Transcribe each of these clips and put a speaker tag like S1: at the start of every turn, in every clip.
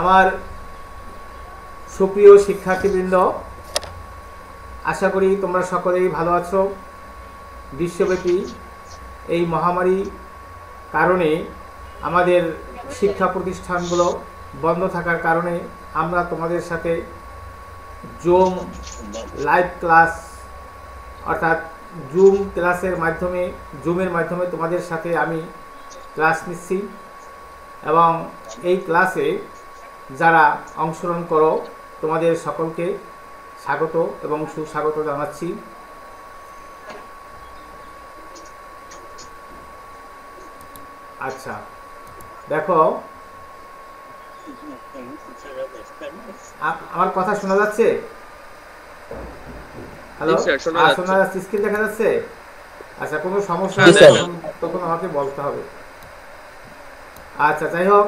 S1: আমার সুপ্রিয় শিক্ষার্থীবৃন্দ, আশা করি তোমরা সকলেই ভালো আছো। বিশ্বব্যাপী এই মহামারী কারণে আমাদের শিক্ষা প্রতিষ্ঠানগুলো বন্ধ থাকার কারণে আমরা তোমাদের সাথে জুম লাইভ ক্লাস অর্থাৎ জুমের মাধ্যমে তোমাদের সাথে আমি ক্লাস নিচ্ছি এবং এই ক্লাসে যারা অংশগ্রহণ করো তোমাদের সকলকে স্বাগত এবং সুস্বাগত জানাচ্ছি। আচ্ছা, দেখো আমার কথা শোনা যাচ্ছে? হ্যালো, শোনা যাচ্ছে? স্ক্রিন দেখা যাচ্ছে? আচ্ছা, কোনো সমস্যা তখন আমাকে বলতে হবে। আচ্ছা, যাই হোক,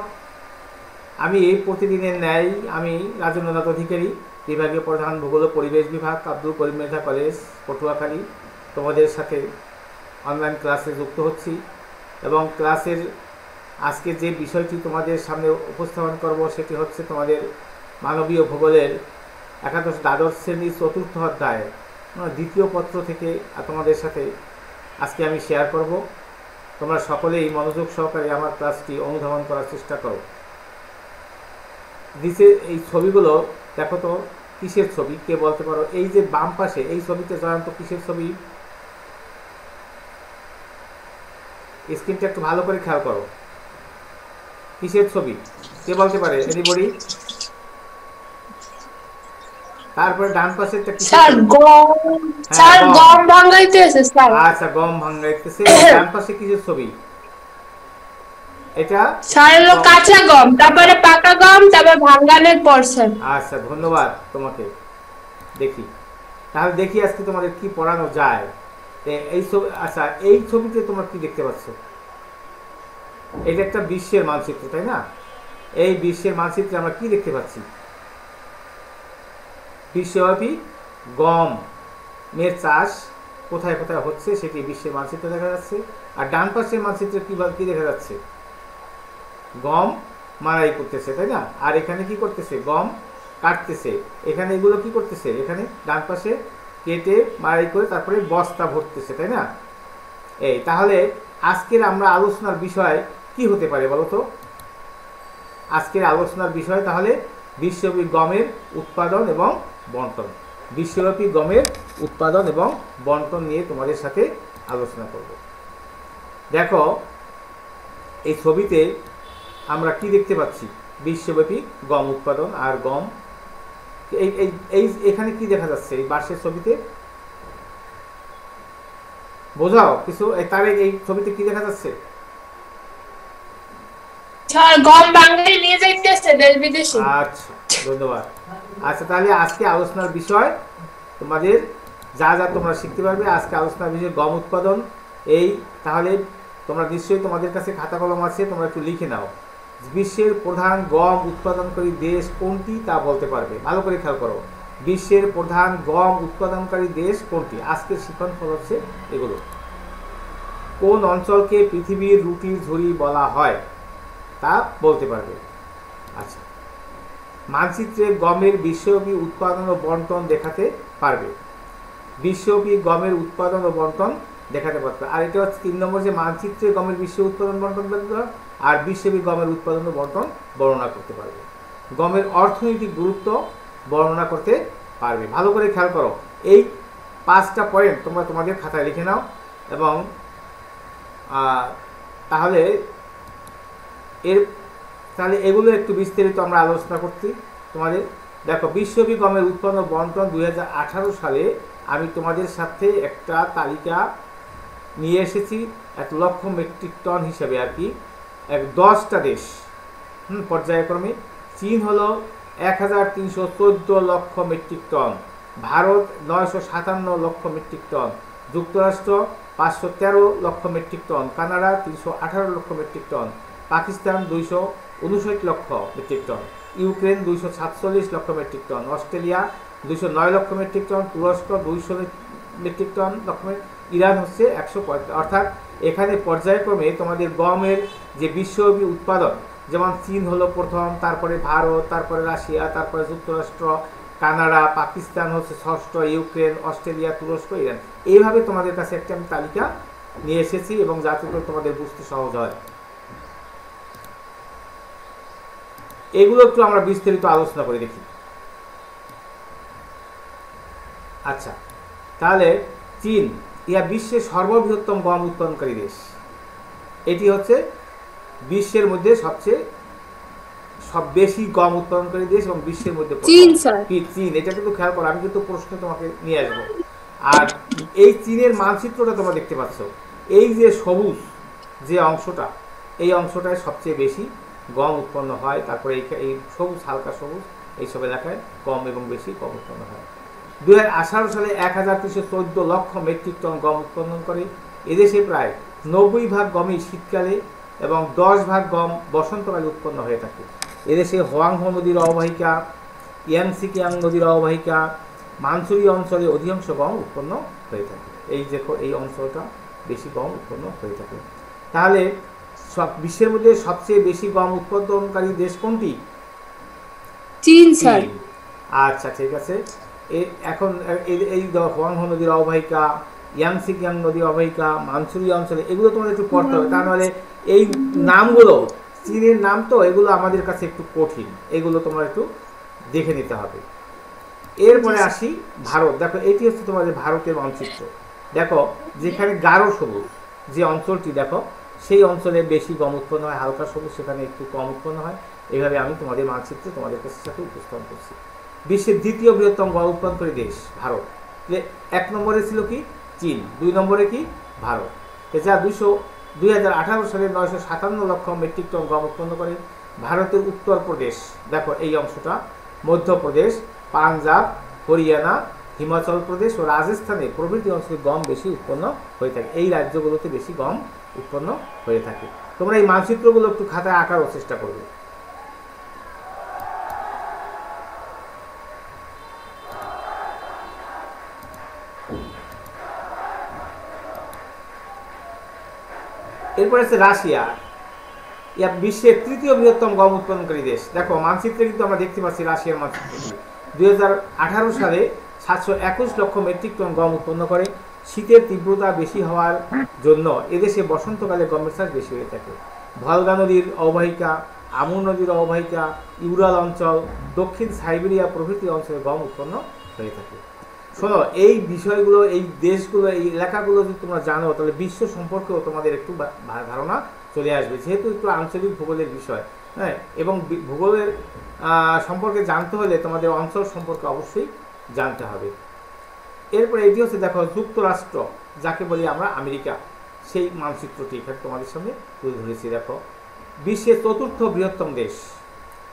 S1: আমি প্রতিদিনের ন্যায় আমি রাজেন্দ্রনাথ অধিকারী, বিভাগীয় প্রধান ভূগোল ও পরিবেশ বিভাগ, আব্দুল করিম মেধা কলেজ, পটুয়াখালী, তোমাদের সাথে অনলাইন ক্লাসে যুক্ত হচ্ছি এবং ক্লাসের আজকে যে বিষয়টি তোমাদের সামনে উপস্থাপন করব সেটি হচ্ছে তোমাদের মানবীয় ভূগোলের দ্বাদশ শ্রেণীর চতুর্থ অধ্যায় দ্বিতীয় পত্র থেকে তোমাদের সাথে আজকে আমি শেয়ার করব। তোমরা সকলেই মনোযোগ সহকারে আমার ক্লাসটি অনুধাবন করার চেষ্টা করো। নিচে এই ছবিগুলো দেখো তো কিসের ছবি, কে বলতে পারো? এই যে বাম পাশে এই ছবিতে জয়ন্ত কিসের ছবি? স্ক্রিনটা একটু ভালো করে খেয়াল করো, কিসের ছবি কে বলতে পারে? এনিবডি? তারপরে ডান পাশে
S2: গম ভাঙাইতেছে স্যার।
S1: আচ্ছা, গম ভাঙাইতেছে। ডান পাশে কিসের ছবি? এটা
S2: স্যার হলো কাঁচা গম, তারপরে পাকা গম, তারপরে ভাঙানোর পরছেন।
S1: আচ্ছা, ধন্যবাদ তোমাকে। দেখি তাহলে দেখি আজকে তোমাদের কি পড়ানো যায়। এই ছবি, আচ্ছা এই ছবিতে তোমরা কি দেখতে পাচ্ছ? এটা একটা বিশ্বের মানচিত্র, তাই না? এই বিশ্বের মানচিত্রে আমরা কি দেখতে পাচ্ছি? বিশ্বব্যাপী গমের চাষ কোথায় কোথায় হচ্ছে সেটি বিশ্বের মানচিত্রে দেখা যাচ্ছে। আর ডান পাশের মানচিত্রে কি দেখা যাচ্ছে? গম মাড়াই করতেছে, তাই না? আর এখানে কি করতেছে? গম কাটতেছে। এখানে এগুলো কি করতেছে? এখানে ডান পাশে কেটে মাড়াই করে তারপরে বস্তা ভরতেছে, তাই না? এই তাহলে আজকের আমরা আলোচনার বিষয় কি হতে পারে বলো তো? আজকের আলোচনার বিষয় তাহলে বিশ্বব্যাপী গমের উৎপাদন এবং বন্টন। বিশ্বব্যাপী গমের উৎপাদন এবং বন্টন নিয়ে তোমাদের সাথে আলোচনা করব। দেখো এই ছবিতে আমরা কি দেখতে পাচ্ছি? বিশ্বব্যাপী গম উৎপাদন আর গম। এই এখানে কি দেখা যাচ্ছে এই বার্ষের ছবিতে? বোঝাও কিছু। তার এই ছবিতে কি দেখা যাচ্ছে?
S2: গম বাঙালি নিয়ে যাইতেছে দেশ বিদেশে।
S1: আচ্ছা, ধন্যবাদ। আচ্ছা, তাহলে আজকে আলোচনার বিষয় তোমাদের যা যা তোমরা শিখতে পারবে আজকে আলোচনার বিষয় গম উৎপাদন। এই তাহলে তোমরা নিশ্চয়ই তোমাদের কাছে খাতা কলম আছে, তোমরা একটু লিখে নাও। বিশ্বের প্রধান গম উৎপাদনকারী দেশ কোনটি তা বলতে পারবে? ভালো করে খেয়াল করো, বিশ্বের প্রধান গম উৎপাদনকারী দেশ কোনটি? আজকের শিক্ষণফল হচ্ছে এগুলো। কোন অঞ্চলকে পৃথিবীর রুটির ঝুড়ি বলা হয় তা বলতে পারবে। আচ্ছা, মানচিত্রে গমের বিশ্বব্যাপী উৎপাদন ও বন্টন দেখাতে পারবে। বিশ্বব্যাপী গমের উৎপাদন ও বন্টন দেখাতে পারবে। আর এটা হচ্ছে 3 নম্বর, যে মানচিত্রে গমের বিশ্ব উৎপাদন বন্টন আর বিশ্বব্যাপী গমের উৎপাদন ও বন্টন বর্ণনা করতে পারবে। গমের অর্থনৈতিক গুরুত্ব বর্ণনা করতে পারবে। ভালো করে খেয়াল করো, এই 5টা পয়েন্ট তোমরা তোমাদের খাতায় লিখে নাও এবং তাহলে এগুলো একটু বিস্তারিত আমরা আলোচনা করছি তোমাদের। দেখো, বিশ্বব্যাপী গমের উৎপাদন ও বন্টন 2018 সালে আমি তোমাদের সাথে একটা তালিকা নিয়ে এসেছি 1 লক্ষ মেট্রিক টন হিসেবে আর কি, 10টা দেশ পর্যায়ক্রমে। চীন হলো 1314 লক্ষ মেট্রিক টন, ভারত 957 লক্ষ মেট্রিক টন, যুক্তরাষ্ট্র 513 লক্ষ মেট্রিক টন, কানাডা 318 লক্ষ মেট্রিক টন, পাকিস্তান 259 লক্ষ মেট্রিক টন, ইউক্রেন 247 লক্ষ মেট্রিক টন, অস্ট্রেলিয়া 209 লক্ষ মেট্রিক টন, তুরস্ক 200 মেট্রিক টন, ইরান হচ্ছে 150। অর্থাৎ এখানে পর্যায়ক্রমে তোমাদের গমের যে বিশ্বব্যাপী উৎপাদন যেমন চীন হলো প্রথম, তারপরে ভারত, তারপরে রাশিয়া, তারপরে যুক্তরাষ্ট্র, কানাডা, পাকিস্তান হচ্ছে ষষ্ঠ, ইউক্রেন, অস্ট্রেলিয়া, তুরস্ক, ইরান। এইভাবে তোমাদের কাছে একটা আমি তালিকা নিয়ে এসেছি এবং যাতে করে তোমাদের বুঝতে সহজ হয়। এগুলো একটু আমরা বিস্তারিত আলোচনা করে দেখি। আচ্ছা, তাহলে চীন ইহা বিশ্বের সর্ববৃহত্তম গম উৎপাদনকারী দেশ। এটি হচ্ছে বিশ্বের মধ্যে সবচেয়ে বেশি গম উৎপাদনকারী দেশ এবং বিশ্বের মধ্যে
S2: চীন স্যার।
S1: চীন। এটা কিন্তু খেয়াল করো, আমি কিন্তু প্রশ্ন তোমাকে নিয়ে আসবো। আর এই চীনের মানচিত্রটা তোমরা দেখতে পাচ্ছ, এই যে সবুজ যে অংশটা, এই অংশটায় সবচেয়ে বেশি গম উৎপন্ন হয়। তারপরে এই সবুজ, হালকা সবুজ, এইসব এলাকায় কম এবং বেশি গম উৎপন্ন হয়। 2018 সালে 1314 লক্ষ মেট্রিক টন গম উৎপাদন করে। এদেশে প্রায় 90% গমই শীতকালে এবং 10% গম বসন্তকালে উৎপন্ন হয়ে থাকে। এদেশে হোয়াংহো নদীর অববাহিকা, ইয়াংসিকিয়াং নদীর অববাহিকা, মানসুরি অঞ্চলে অধিকাংশ গম উৎপন্ন হয়ে থাকে। এই দেখো, এই অঞ্চলটা বেশি গম উৎপন্ন হয়ে থাকে। তাহলে বিশ্বের মধ্যে সবচেয়ে বেশি গম উৎপাদনকারী দেশ কোনটি?
S2: চীন স্যার।
S1: আচ্ছা, ঠিক আছে। এখন এই হোয়াংহো নদীর অববাহিকা, ইয়াংসিকিয়াং নদীর অববাহিকা, মানসুরি অঞ্চলে, এগুলো তোমাদের একটু পড়তে হবে। তা নাহলে এই নামগুলো চীনের নাম তো, এগুলো আমাদের কাছে একটু কঠিন, এগুলো তোমরা একটু দেখে নিতে হবে। এরপরে আসি ভারত। দেখো, এটি হচ্ছে তোমাদের ভারতের মানচিত্র। দেখো, যেখানে গাঢ় সবুজ যে অঞ্চলটি, দেখো সেই অঞ্চলে বেশি গম উৎপন্ন হয়, হালকা সবুজ সেখানে একটু কম উৎপন্ন হয়। এইভাবে আমি তোমাদের মানচিত্র তোমাদের কাছে সাথে উপস্থাপন করছি। বিশ্বের দ্বিতীয় বৃহত্তম গম উৎপাদনকারী দেশ ভারত। 1 নম্বরে ছিল কি? চীন। 2 নম্বরে কি? ভারত। যা 2018 সালে 957 লক্ষ মেট্রিক টন গম উৎপন্ন করে। ভারতের উত্তরপ্রদেশ, দেখো এই অংশটা, মধ্যপ্রদেশ, পাঞ্জাব, হরিয়ানা, হিমাচল প্রদেশ ও রাজস্থানে প্রভৃতি অঞ্চলে গম বেশি উৎপন্ন হয়ে থাকে। এই রাজ্যগুলোতে বেশি গম উৎপন্ন হয়ে থাকে। তোমরা এই মানচিত্রগুলো একটু খাতায় আঁকারও চেষ্টা করবে। এরপরে আছে রাশিয়া। ইয়া বিশ্বের তৃতীয় বৃহত্তম গম উৎপাদনকারী দেশ। দেখো, মানচিত্রে কিন্তু আমরা দেখতে পাচ্ছি রাশিয়ার মানচিত্রটি। 2018 সালে 721 লক্ষ মেট্রিক টন গম উৎপন্ন করে। শীতের তীব্রতা বেশি হওয়ার জন্য এদেশে বসন্তকালে গমের চাষ বেশি হয়ে থাকে। ভলগা নদীর অববাহিকা, আমুর নদীর অববাহিকা, ইউরাল অঞ্চল, দক্ষিণ সাইবেরিয়া প্রভৃতি অঞ্চলে গম উৎপন্ন হয়ে থাকে। শোনো, এই বিষয়গুলো, এই দেশগুলো, এই এলাকাগুলো যদি তোমরা জানো, তাহলে বিশ্ব সম্পর্কেও তোমাদের একটু ধারণা চলে আসবে, যেহেতু একটু আঞ্চলিক ভূগোলের বিষয়। হ্যাঁ, এবং ভূগোলের সম্পর্কে জানতে হলে তোমাদের অঞ্চল সম্পর্কে অবশ্যই জানতে হবে। এরপরে এটি হচ্ছে, দেখো, যুক্তরাষ্ট্র, যাকে বলি আমরা আমেরিকা, সেই মানচিত্রটি এখানে তোমাদের সামনে তুলে ধরেছি। দেখো, বিশ্বের চতুর্থ বৃহত্তম দেশ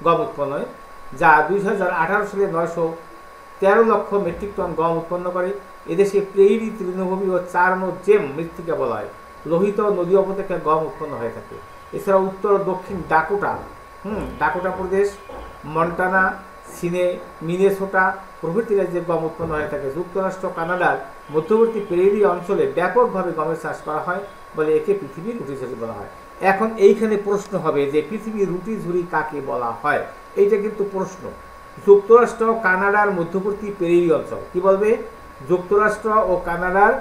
S1: গম উৎপন্ন, যা 2018 সালে 913 লক্ষ মেট্রিক টন গম উৎপন্ন করে। এদেশে প্রেইরি, তৃণভূমি ও চারনোজেম মৃত্তিকা বলা হয়। লোহিত নদী উপত্যকায় গম উৎপন্ন হয়ে থাকে। এছাড়া উত্তর ও দক্ষিণ ডাকোটা প্রদেশ, মন্টানা, মিনেসোটা প্রভৃতি রাজ্যে গম উৎপন্ন হয়ে থাকে। যুক্তরাষ্ট্র, কানাডার মধ্যবর্তী প্রেইরি অঞ্চলে ব্যাপকভাবে গমের চাষ করা হয় বলে একে পৃথিবীর রুটি ঝুড়ি বলা হয়। এখন এইখানে প্রশ্ন হবে যে পৃথিবীর রুটি ঝুড়ি কাকে বলা হয়? এইটা কিন্তু প্রশ্ন। যুক্তরাষ্ট্র, কানাডার মধ্যবর্তী প্রেইরি অঞ্চল, কি বলবে? যুক্তরাষ্ট্র ও কানাডার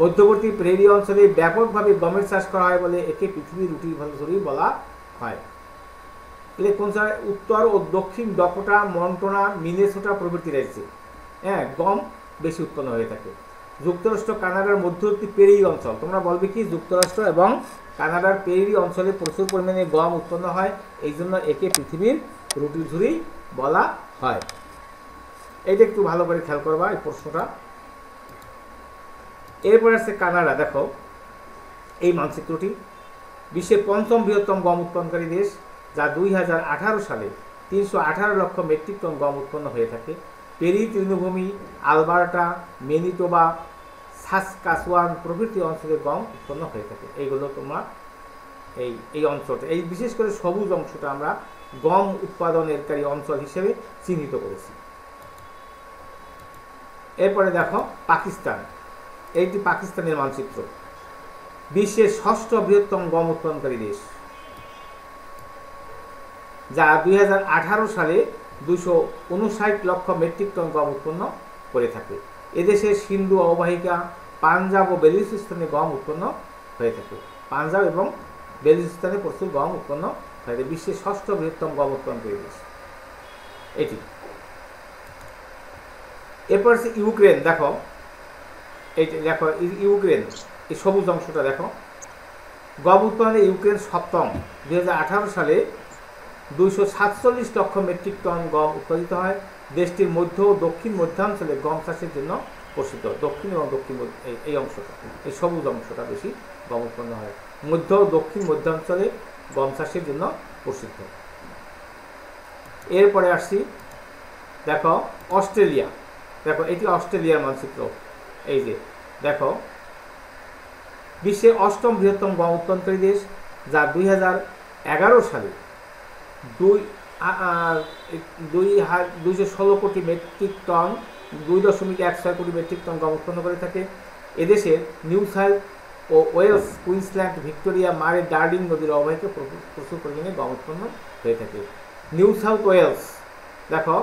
S1: মধ্যবর্তী প্রেইরি অঞ্চলে ব্যাপকভাবে গমের চাষ করা হয় বলে একে পৃথিবীর রুটি ঝুড়ি বলা হয়। কোন জায়গায়? উত্তর ও দক্ষিণ ডাকোটা, মন্টানা, মিনেসোটা প্রভৃতি রাজ্যে গম বেশি উৎপন্ন হয়ে থাকে। যুক্তরাষ্ট্র, কানাডার মধ্যবর্তী প্রেইরি অঞ্চল, তোমরা বলবে কি? যুক্তরাষ্ট্র এবং কানাডার প্রেইরি অঞ্চলে প্রচুর পরিমাণে গম উৎপন্ন হয়, এই জন্য একে পৃথিবীর রুটি ঝুড়ি বলা হয়। এইটা একটু ভালো করে খেয়াল করবা, এই প্রশ্নটা। এরপর আছে কানাডা। দেখো, এই মানচিত্রটি বিশ্বের পঞ্চম বৃহত্তম গম উৎপাদনকারী দেশ, যা 2018 সালে 318 লক্ষ মেট্রিক টন গম উৎপন্ন হয়ে থাকে। পেরি তৃণভূমি, আলবার্টা, ম্যানিটোবা, সাসকাচুয়ান প্রভৃতি অঞ্চলে গম উৎপন্ন হয়ে থাকে। এইগুলো তোমরা এই অঞ্চলটা, এই বিশেষ করে সবুজ অংশটা আমরা গম উৎপাদনকারী অঞ্চল হিসেবে চিহ্নিত করেছি। এরপরে দেখো পাকিস্তান। এইটি পাকিস্তানের মানচিত্র। বিশ্বের ষষ্ঠ বৃহত্তম গম উৎপাদনকারী দেশ। যা 2018 সালে 259 লক্ষ মেট্রিক টন গম উৎপন্ন করে থাকে। এদেশে সিন্ধু অববাহিকা, পাঞ্জাব ও বেলুচিস্তানে গম উৎপন্ন হয়ে থাকে। পাঞ্জাব এবং বেলুচিস্তানে প্রচুর গম উৎপন্ন হয়ে থাকে। বিশ্বের 6ষ্ঠ বৃহত্তম গম উৎপাদনকারী দেশ এটি। এরপর হচ্ছে ইউক্রেন। দেখো এইটা দেখো, ইউক্রেন এই সবুজ অংশটা দেখো। গম উৎপাদনে ইউক্রেন সপ্তম। 2018 সালে 247 লক্ষ মেট্রিক টন গম উৎপাদিত হয়। দেশটির মধ্য ও দক্ষিণ মধ্যাঞ্চলে গম চাষের জন্য প্রসিদ্ধ। দক্ষিণ এবং দক্ষিণ এই অংশটা, এই সবুজ অংশটা বেশি গম উৎপন্ন হয়। মধ্য ও দক্ষিণ মধ্যাঞ্চলে গম চাষের জন্য প্রসিদ্ধ। এরপরে আসছি, দেখো অস্ট্রেলিয়া। দেখো এটি অস্ট্রেলিয়ার মানচিত্র। এই যে দেখো, বিশ্বের 8ম বৃহত্তম গম উৎপাদনকারী দেশ, যা 2011 সালে 216 কোটি মেট্রিক টন 2.16 কোটি মেট্রিক টন গম উৎপন্ন করে থাকে। এদেশের নিউ সাউথ ও ওয়েলস, কুইন্সল্যান্ড, ভিক্টোরিয়া, মারে, ডার্ডিং নদীর অববাহিকায় প্রচুর পরিমাণে গম উৎপন্ন হয়ে থাকে। নিউ সাউথ ওয়েলস, দেখো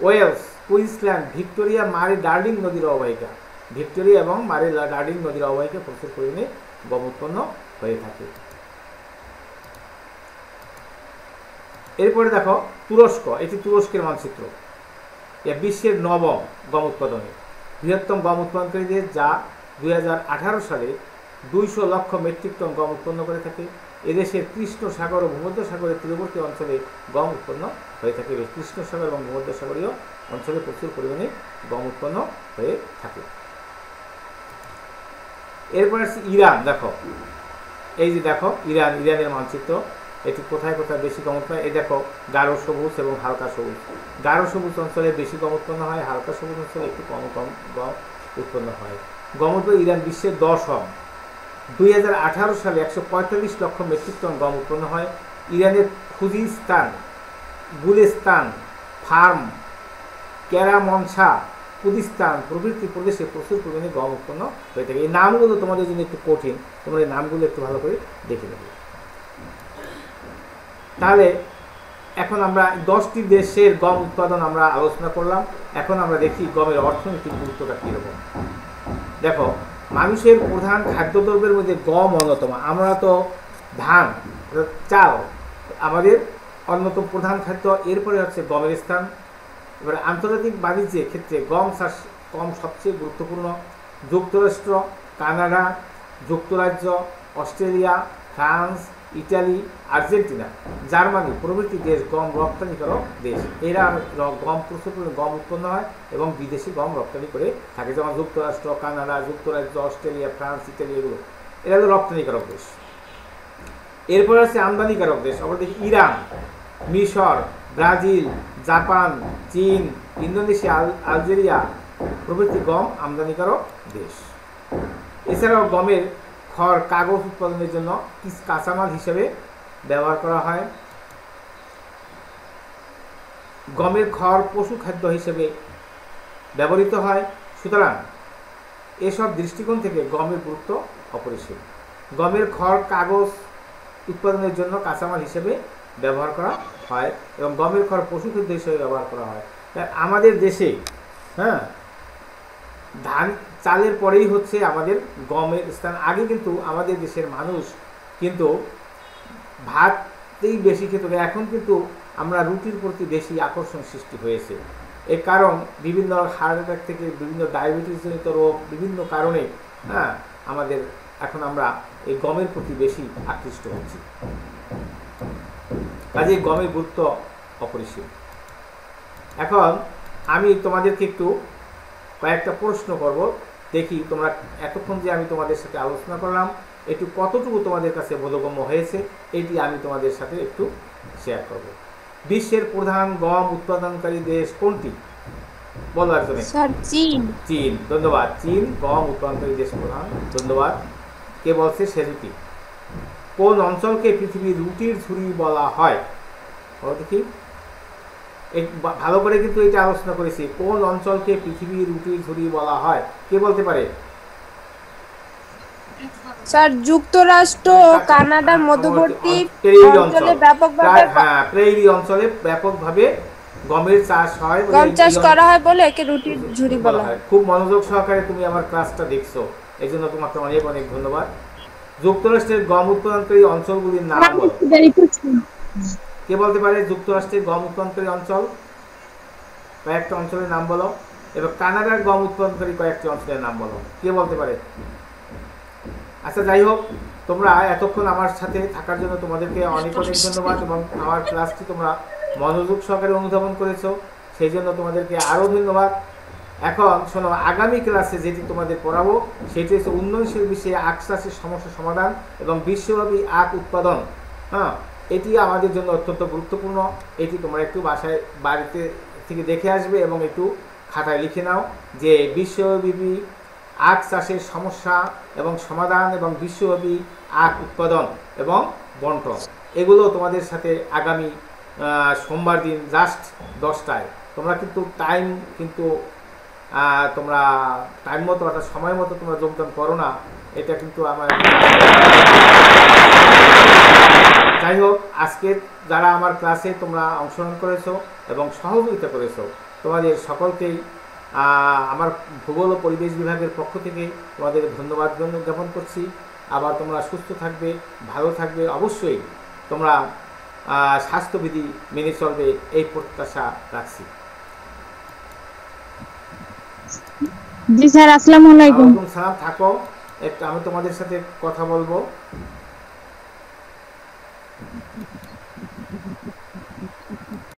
S1: ওয়েলস, কুইন্সল্যান্ড, ভিক্টোরিয়া, মারে, ডার্ডিং নদীর অববাহিকা, ভিক্টোরিয়া এবং মারে ডার্ডিং নদীর অববাহিকায় প্রচুর পরিমাণে গম উৎপন্ন হয়ে থাকে। এরপরে দেখো তুরস্ক। এটি তুরস্কের মানচিত্র। বিশ্বের 9ম গম উৎপাদনে বৃহত্তম গম উৎপাদনকারী দেশ, যা 2018 সালে 200 লক্ষ মেট্রিক টন গম উৎপন্ন করে থাকে। এদেশের কৃষ্ণ সাগর ও ভূমধ্যসাগরের তীরবর্তী অঞ্চলে গম উৎপন্ন হয়ে থাকে। কৃষ্ণ সাগর এবং ভূমধ্যসাগরীয় অঞ্চলে প্রচুর পরিমাণে গম উৎপন্ন হয়ে থাকে। এরপর আছে ইরান। দেখো এই যে দেখো ইরানের মানচিত্র। এটি কোথায় কোথায় বেশি গম উৎপন্ন। এই দেখো গাঢ় সবুজ এবং হালকা সবুজ। গাঢ় সবুজ অঞ্চলে বেশি গম উৎপন্ন হয়, হালকা সবুজ অঞ্চলে একটু কম গম উৎপন্ন হয়। গম উৎপাদন ইরান বিশ্বের 10ম। 2018 সালে 145 লক্ষ মেট্রিক টন গম উৎপন্ন হয়। ইরানের খুজিস্তান, গুলিস্তান, ফার্ম, কেরামনশা, কুদিস্তান প্রভৃতি প্রদেশে প্রচুর পরিমাণে গম উৎপন্ন হয়ে থাকে। এই নামগুলো তোমাদের জন্য একটু কঠিন, তোমরা এই নামগুলো একটু ভালো করে দেখে নেবে। তাহলে এখন আমরা 10টি দেশের গম উৎপাদন আমরা আলোচনা করলাম। এখন আমরা দেখি গমের অর্থনৈতিক গুরুত্বটা কীরকম। দেখো, মানুষের প্রধান খাদ্যদ্রব্যের মধ্যে গম অন্যতম। আমরা তো ধান, চাল আমাদের অন্যতম প্রধান খাদ্য। এরপরে হচ্ছে গমের স্থান। এবারে আন্তর্জাতিক বাণিজ্যের ক্ষেত্রে গম চাষ সবচেয়ে গুরুত্বপূর্ণ। যুক্তরাষ্ট্র, কানাডা, যুক্তরাজ্য, Australia, France, Italy, Argentina, Germany প্রভৃতি দেশ গম রপ্তানিকারক দেশ। এরা গম প্রচুর গম উৎপন্ন হয় এবং বিদেশি গম রপ্তানি করে থাকে। যেমন যুক্তরাষ্ট্র, কানাডা, যুক্তরাজ্য, অস্ট্রেলিয়া, ফ্রান্স, ইটালি, এগুলো এরা হলো রপ্তানিকারক দেশ। এরপর আছে আমদানিকারক দেশ। আমরা দেখি ইরান, মিশর, ব্রাজিল, জাপান, চীন, ইন্দোনেশিয়া, আলজেরিয়া প্রভৃতি গম আমদানিকারক দেশ। এছাড়াও গমের খড় কাগজ উৎপাদনের জন্য কাঁচামাল হিসেবে ব্যবহার করা হয়। গমের খড় পশু খাদ্য হিসেবে ব্যবহৃত হয়। সুতরাং এসব দৃষ্টিকোণ থেকে গমের গুরুত্ব অপরিসীম। গমের খড় কাগজ উৎপাদনের জন্য কাঁচামাল হিসেবে ব্যবহার করা হয় এবং গমের খড় পশু খাদ্য হিসেবে ব্যবহার করা হয়। আমাদের দেশে ধান চালের পরেই হচ্ছে আমাদের গমের স্থান। আগে কিন্তু আমাদের দেশের মানুষ কিন্তু ভাতই বেশি খেত, এখন কিন্তু আমরা রুটির প্রতি বেশি আকর্ষণ সৃষ্টি হয়েছে। এর কারণ বিভিন্ন হার্ট অ্যাটাক থেকে বিভিন্ন ডায়াবেটিসজনিত রোগ, বিভিন্ন কারণে আমাদের এখন আমরা এই গমের প্রতি বেশি আকৃষ্ট হচ্ছি। কাজে গমের গুরুত্ব অপরিসীম। এখন আমি তোমাদেরকে একটু কয়েকটা প্রশ্ন করব, দেখি তোমরা এতক্ষণ যে আমি তোমাদের সাথে আলোচনা করলাম একটু কতটুকু তোমাদের কাছে বোধগম্য হয়েছে, এটি আমি তোমাদের সাথে একটু শেয়ার করব। বিশ্বের প্রধান গম উৎপাদনকারী দেশ কোনটি? বলো একজনে।
S2: চীন।
S1: চীন, ধন্যবাদ। চীন গম উৎপাদনকারী দেশ প্রধান, ধন্যবাদ। কে বলছে? সেজুকি। কোন অঞ্চলকে পৃথিবীর রুটির ঝুড়ি বলা হয়? বলো দেখি। ভালো করে কিন্তু এটা আলোচনা করেছি। কোন অঞ্চলকে পৃথিবীর রুটির ঝুড়ি বলা হয়? কে বলতে পারে?
S2: স্যার যুক্তরাষ্ট্র ও কানাডার মধ্যবর্তী
S1: প্রেইরি অঞ্চল,
S2: অঞ্চলে ব্যাপকভাবে
S1: হ্যাঁ প্রেইরি অঞ্চলে ব্যাপকভাবে গমের চাষ হয় বলে
S2: গম চাষ করা হয় বলে একে রুটির ঝুড়ি
S1: বলা
S2: বলা
S1: হয়।
S2: হয়।
S1: খুব মনোযোগ সহকারে তুমি আমার ক্লাসটা দেখছো, এই জন্য তোমাকে অনেক অনেক ধন্যবাদ। যুক্তরাষ্ট্রের গম উৎপাদনকারী অঞ্চলগুলির নাম বলো। কে বলতে পারে যুক্তরাষ্ট্রের গম উৎপাদনকারী অঞ্চল? কয়েকটা অঞ্চলের নাম বলো। এবং কানাডার গম উৎপাদনকারী কয়েকটি অঞ্চলের নাম বলো, কে বলতে পারে? আচ্ছা যাই হোক, তোমরা এতক্ষণ আমার সাথে থাকার জন্য তোমাদেরকে অনেক অনেক ধন্যবাদ এবং আমার ক্লাসটি তোমরা মনোযোগ সহকারে অনুধাবন করেছো, সেই জন্য তোমাদেরকে আরও ধন্যবাদ। এখন শোনো, আগামী ক্লাসে যেটি তোমাদের পড়াবো সেটি হচ্ছে উন্নয়নশীল বিশ্বে আখ চাষের সমস্যা সমাধান এবং বিশ্বব্যাপী আখ উৎপাদন। হ্যাঁ, এটি আমাদের জন্য অত্যন্ত গুরুত্বপূর্ণ। এটি তোমরা একটু বাসায় বাড়িতে থেকে দেখে আসবে এবং একটু খাতায় লিখে নাও যে বিশ্বব্যাপী আখ চাষের সমস্যা এবং সমাধান এবং বিশ্বব্যাপী আখ উৎপাদন এবং বন্টন, এগুলো তোমাদের সাথে আগামী সোমবার দিন জাস্ট 10টায় তোমরা কিন্তু টাইম কিন্তু তোমরা টাইম মতো অর্থাৎ সময় মতো তোমরা যোগদান করো না, এটা কিন্তু আমার। যাই হোক, আজকে যারা আমার ক্লাসে তোমরা অংশগ্রহণ করেছো এবং সহযোগিতা করেছো, তোমাদের সকলকেই আমার ভূগোল ও পরিবেশ বিভাগের পক্ষ থেকে তোমাদের ধন্যবাদ জ্ঞাপন করছি। আবার তোমরা সুস্থ থাকবে, ভালো থাকবে, অবশ্যই তোমরা স্বাস্থ্যবিধি মেনে চলবে, এই প্রত্যাশা রাখছি।
S3: জি স্যার, আসসালামু আলাইকুম।
S1: সালাম, থাকো, একটু আমি তোমাদের সাথে কথা বলবো।